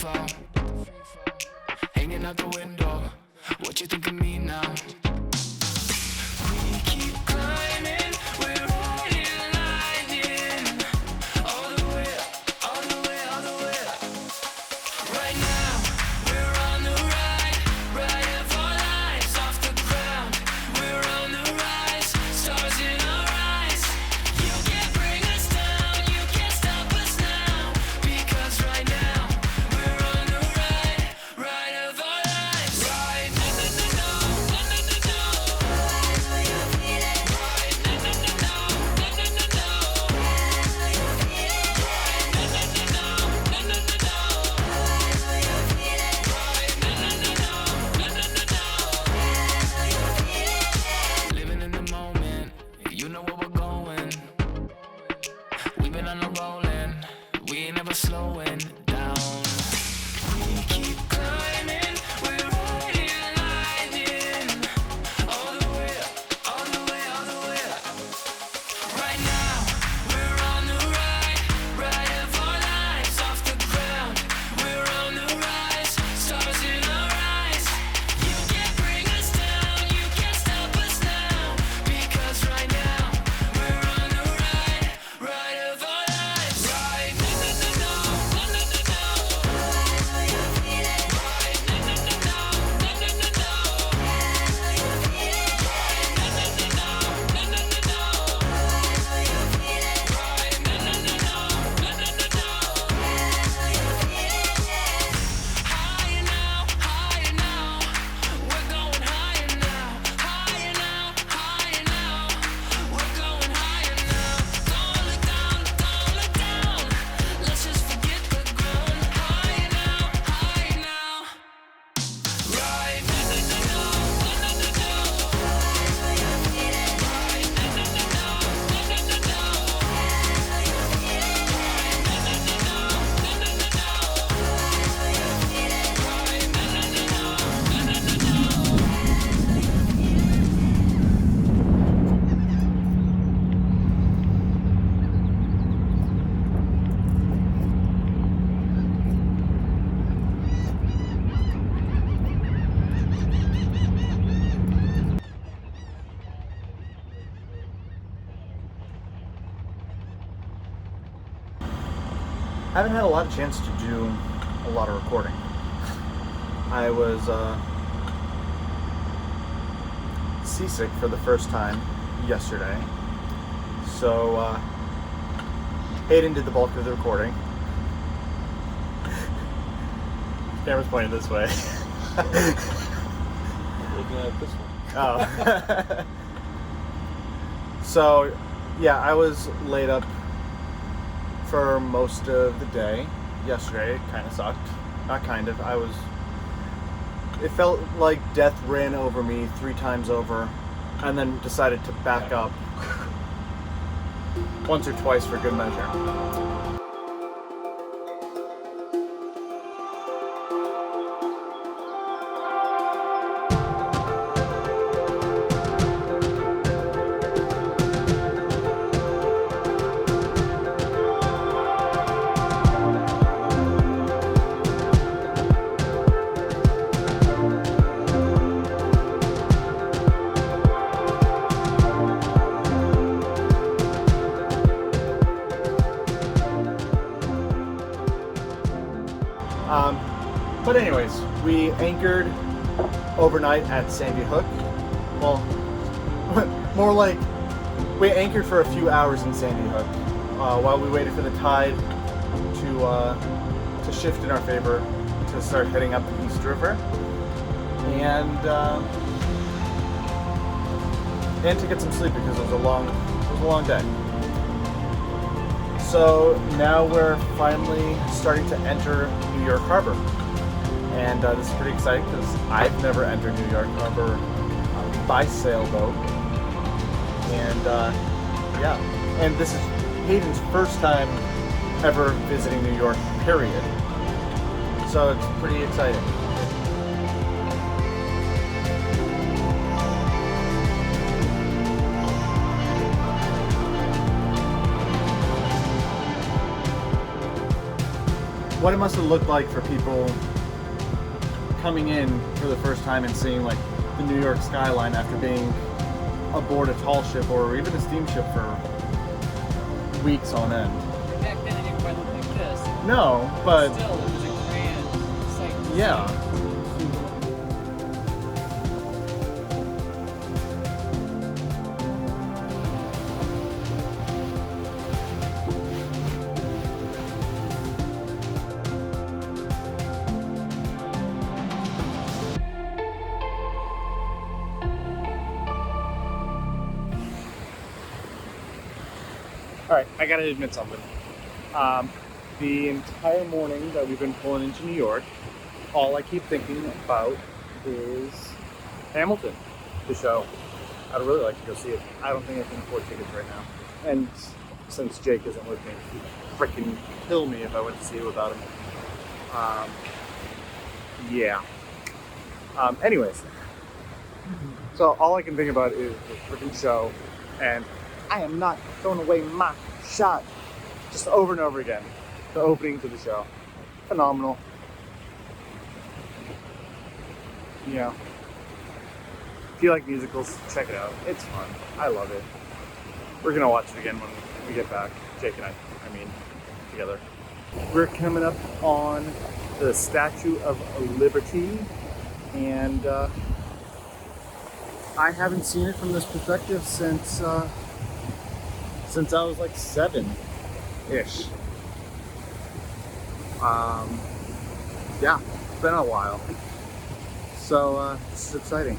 fall, hanging out the window. What you think of me now? We keep climbing, we're riding lightning, all the way up, all the way, all the way up. Right now, we're on the ride of our lives off the ground. We're on the rise, stars in our eyes. You can't bring us down, you can't stop us now, because right now, we're on the ride of our lives. Ride, no, no, no, no, no, no, no, no. Ride, no, you feel it. Ride, no, no, no, no, no, no, no, no. Ride, no, you feel it. Ride, no, no, no, no, no, no, no, no. Ride, no, you feel it. Ride, no, no, no, no, no, no, no, no. Ride, no, you feel it. Living in the moment, you know where we're going. We've been on the rollin', we ain't never slowing down. We keep climbing, we're riding lightning, all the way up, all the way, all the way up. Right now, we're on the ride of our lives off the ground. We're on the rise, stars in our eyes. You can't bring us down, you can't stop us now, because right now, we're on the ride of our lives. Ride, no, no, no, no, no, no, no, no. Ride, no, you feel it. Ride, no, no, no, no, no, no, no, no. Ride, no, you feel it. Ride, no, no, no, no, no, no, no, no. Ride, no, you feel it. Ride, no, no, no, no, no, no, no, no. Ride, no, you feel it. Higher now, higher now. We're going higher now. Higher now, higher now. We're going higher now. Don't look down, don't look down. Let's just forget the ground. Higher now, higher now. Ride, no, no, no, no, no, no, no, no. Ride, no, you feel it. Ride, no, no, no, no, no, no, no, no. Ride, no, you feel it. Ride, no, no, no, no, no, no, no, no. Ride, no, you feel it. Ride, no, no, no, no, no, no, no, no. I haven't had a lot of chance to do a lot of recording. I was seasick for the first time yesterday, so Hayden did the bulk of the recording. Camera's pointed this way. Looking at this one. Oh. So, yeah, I was laid up for most of the day yesterday. It kind of sucked. Not kind of. It felt like death ran over me 3 times over and then decided to back up once or twice for good measure. But anyways, we anchored overnight at Sandy Hook. Well, more like we anchored for a few hours in Sandy Hook while we waited for the tide to shift in our favor to start heading up the East River, and to get some sleep because it was a long day. So now we're finally starting to enter New York Harbor. And this is pretty exciting because I've never entered New York Harbor by sailboat. And yeah, and this is Hayden's first time ever visiting New York, period. So it's pretty exciting. what it must have looked like for people coming in for the first time and seeing like the New York skyline after being aboard a tall ship or even a steamship for weeks on end. Back then it didn't quite look like this. No, but Still, it was a grand sight. to yeah. see. All right, I gotta admit something. The entire morning that we've been pulling into New York, all I keep thinking about is Hamilton, the show. I'd really like to go see it. I don't think I can afford tickets right now. And since Jake isn't with me, he'd freaking kill me if I went to see it without him. Yeah. Anyways, so all I can think about is the freaking show, and I am not throwing away my shot. Just over and over again. The opening to the show. Phenomenal. You know, if you like musicals, check it out. It's fun. I love it. We're gonna watch it again when we get back. Jake and I mean, together. We're coming up on the Statue of Liberty, and I haven't seen it from this perspective since I was like 7-ish. Yeah, it's been a while. So this is exciting.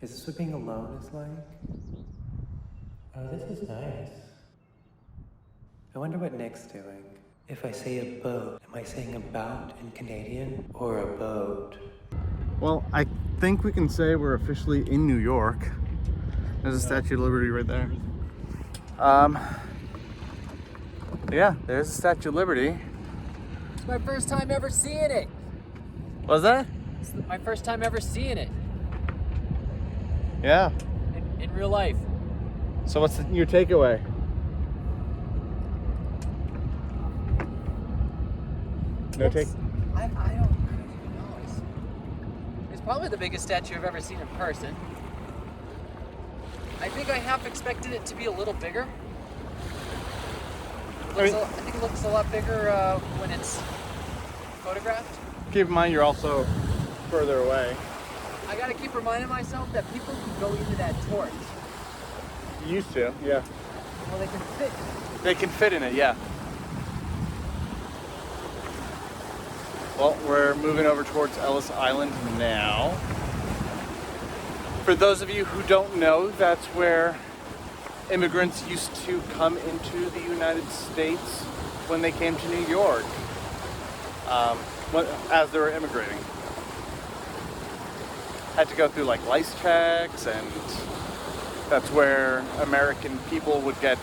Is this what being alone is like? Oh, this is nice. I wonder what Nick's doing. If I say a boat, am I saying about in Canadian or a boat? Well, I think we can say we're officially in New York. There's a Statue of Liberty right there. Yeah, there's a Statue of Liberty. It's my first time ever seeing it. Was that? It's my first time ever seeing it Yeah. in real life. So what's your takeaway? No take. I don't even know. It's probably the biggest statue I've ever seen in person. I think I half expected it to be a little bigger. I think it looks a lot bigger when it's photographed. Keep in mind you're also further away. I gotta keep reminding myself that people can go into that torch. You used to, yeah. Well, they can fit. They can fit in it, yeah. Well, we're moving over towards Ellis Island now. For those of you who don't know, that's where immigrants used to come into the United States when they came to New York, as they were immigrating. Had to go through like lice checks, and that's where American people would get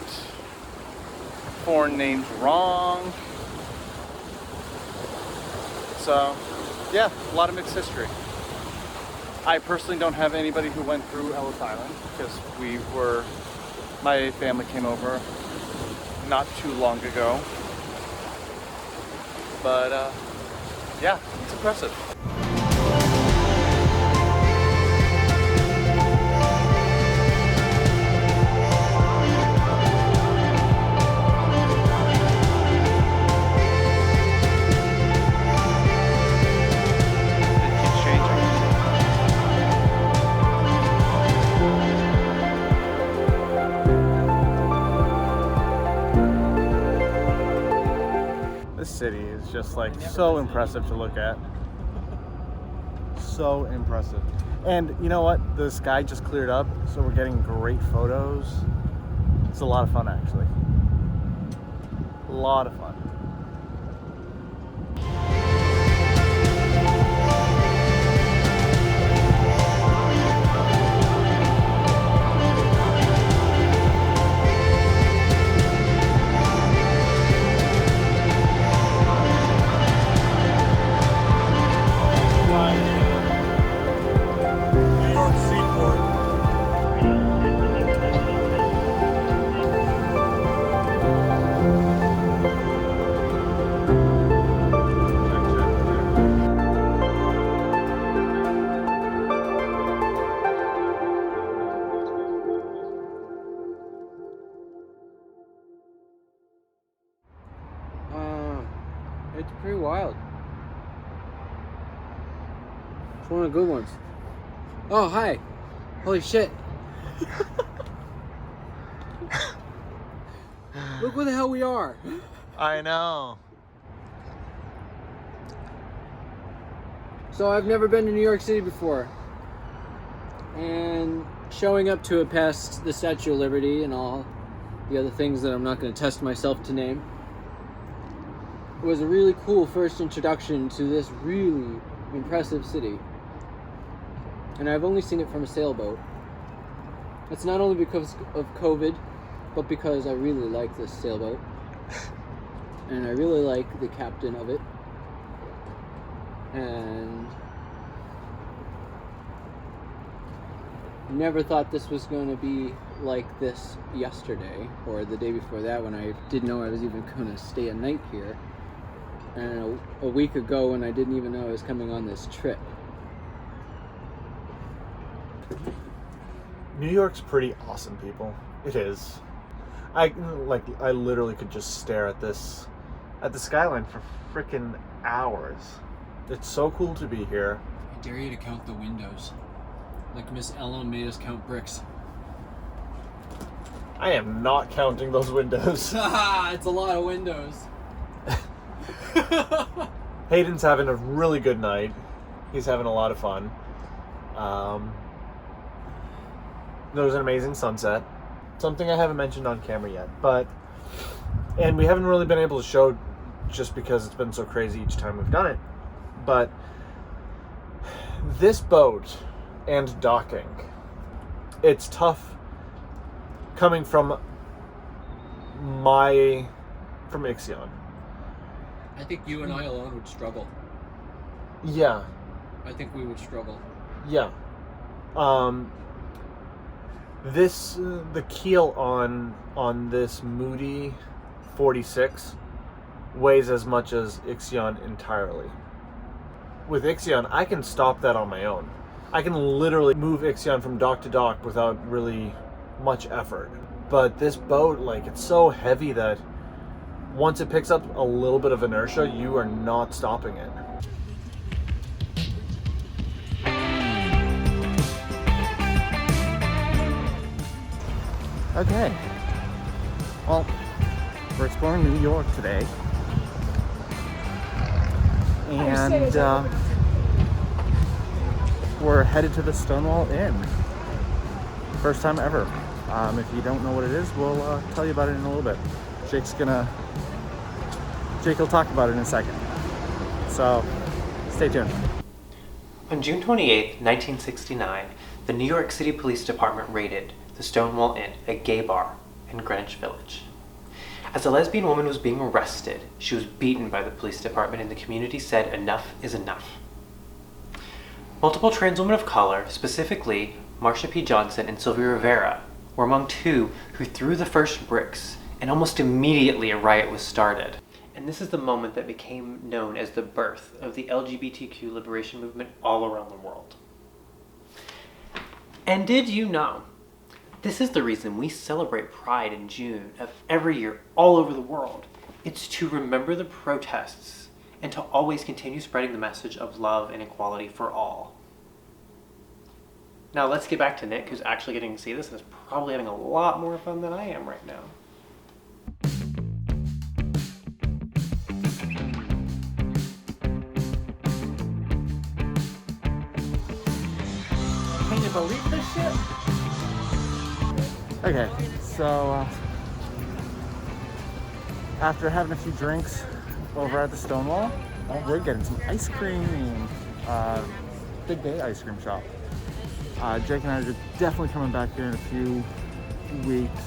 foreign names wrong. So, yeah, a lot of mixed history. I personally don't have anybody who went through Ellis Island because my family came over not too long ago. But, yeah, it's impressive. city is just like so impressive to look at. So impressive. And you know what? The sky just cleared up, so we're getting great photos. It's a lot of fun, actually. A lot of fun. New York Seaport. It's pretty wild. It's one of the good ones. Oh, hi. Holy shit. Look where the hell we are. I know. So I've never been to New York City before. And showing up to it past the Statue of Liberty and all the other things that I'm not going to test myself to name, it was a really cool first introduction to this really impressive city. And I've only seen it from a sailboat. It's not only because of COVID, but because I really like this sailboat. And I really like the captain of it. And never thought this was going to be like this yesterday or the day before that, when I didn't know I was even going to stay a night here. And a week ago when I didn't even know I was coming on this trip. New York's pretty awesome, people. It is. I literally could just stare at the skyline for freaking hours. It's so cool to be here. I dare you to count the windows. Like Miss Ellen made us count bricks. I am not counting those windows. Haha, it's a lot of windows. Hayden's having a really good night. He's having a lot of fun. There was an amazing sunset. Something I haven't mentioned on camera yet, and we haven't really been able to show just because it's been so crazy each time we've done it. But this boat and docking, it's tough coming from Ixion. I think you and I alone would struggle. Yeah. I think we would struggle. Yeah. The keel on this Moody 46 weighs as much as Ixion entirely. With Ixion, I can stop that on my own. I can literally move Ixion from dock to dock without really much effort. But this boat, it's so heavy that once it picks up a little bit of inertia, you are not stopping it. Okay. Well, we're exploring New York today. And we're headed to the Stonewall Inn. First time ever. If you don't know what it is, we'll tell you about it in a little bit. Jake will talk about it in a second. So, stay tuned. On June 28, 1969, the New York City Police Department raided the Stonewall Inn, a gay bar in Greenwich Village. As a lesbian woman was being arrested, she was beaten by the police department, and the community said enough is enough. Multiple trans women of color, specifically Marsha P. Johnson and Sylvia Rivera, were among two who threw the first bricks, and almost immediately a riot was started. And this is the moment that became known as the birth of the LGBTQ liberation movement all around the world. And did you know, this is the reason we celebrate Pride in June of every year all over the world. It's to remember the protests and to always continue spreading the message of love and equality for all. Now let's get back to Nick, who's actually getting to see this and is probably having a lot more fun than I am right now. believe this shit? Okay, so after having a few drinks over at the Stonewall, we're getting some ice cream. Big Day ice cream shop. Jake and I are definitely coming back here in a few weeks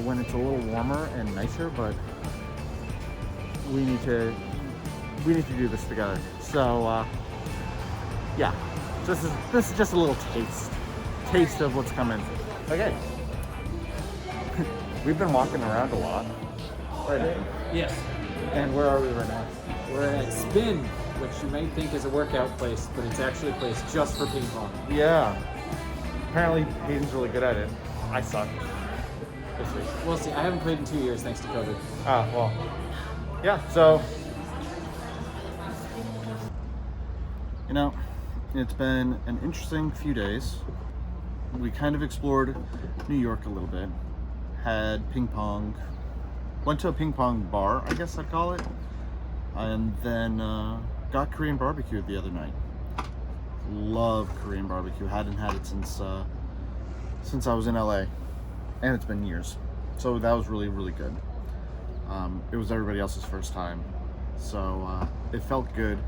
when it's a little warmer and nicer, but we need to do this together. So yeah, this is just a little taste of what's coming. Okay. We've been walking around a lot. Right. Yes. And where are we right now? We're at Spin, which you might think is a workout place, but it's actually a place just for ping pong. Yeah. Apparently Hayden's really good at it. I suck. This week. We'll see. I haven't played in 2 years thanks to COVID. Ah, well. Yeah, so you know, it's been an interesting few days. We kind of explored New York a little bit. Had ping pong. Went to a ping pong bar, I guess I'd call it. And then got Korean barbecue the other night. Love Korean barbecue. Hadn't had it since I was in LA, and it's been years. So that was really, really good. It was everybody else's first time, so it felt good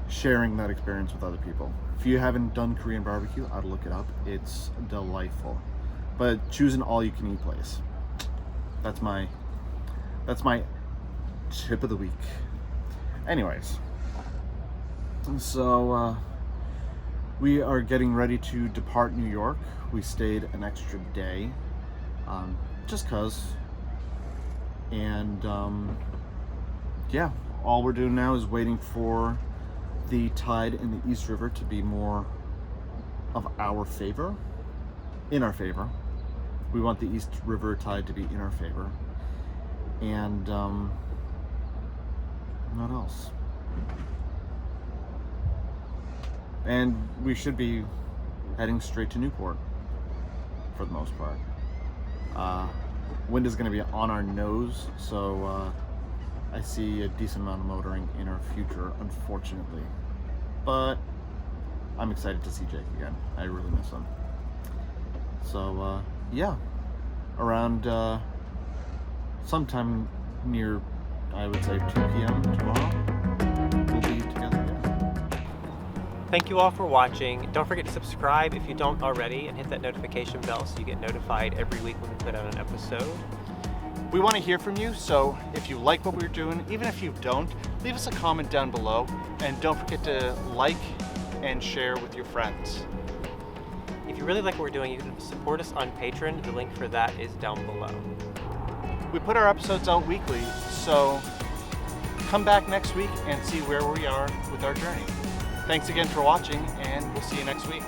sharing that experience with other people. If you haven't done Korean barbecue, I'd look it up. It's delightful. But choose an all-you-can-eat place. That's my tip of the week. Anyways, so we are getting ready to depart New York. We stayed an extra day, just cause. And yeah, all we're doing now is waiting for the tide in the East River to be more of our favor, in our favor. We want the East River tide to be in our favor. And what else? And we should be heading straight to Newport for the most part. Wind is going to be on our nose, so I see a decent amount of motoring in our future, unfortunately. But I'm excited to see Jake again. I really miss him. So yeah, around sometime near, I would say 2 p.m. tomorrow, we'll be together again. Thank you all for watching. Don't forget to subscribe if you don't already, and hit that notification bell so you get notified every week when we put out an episode. We want to hear from you, so if you like what we're doing, even if you don't, leave us a comment down below, and don't forget to like and share with your friends. If you really like what we're doing, you can support us on Patreon. The link for that is down below. We put our episodes out weekly, so come back next week and see where we are with our journey. Thanks again for watching, and we'll see you next week.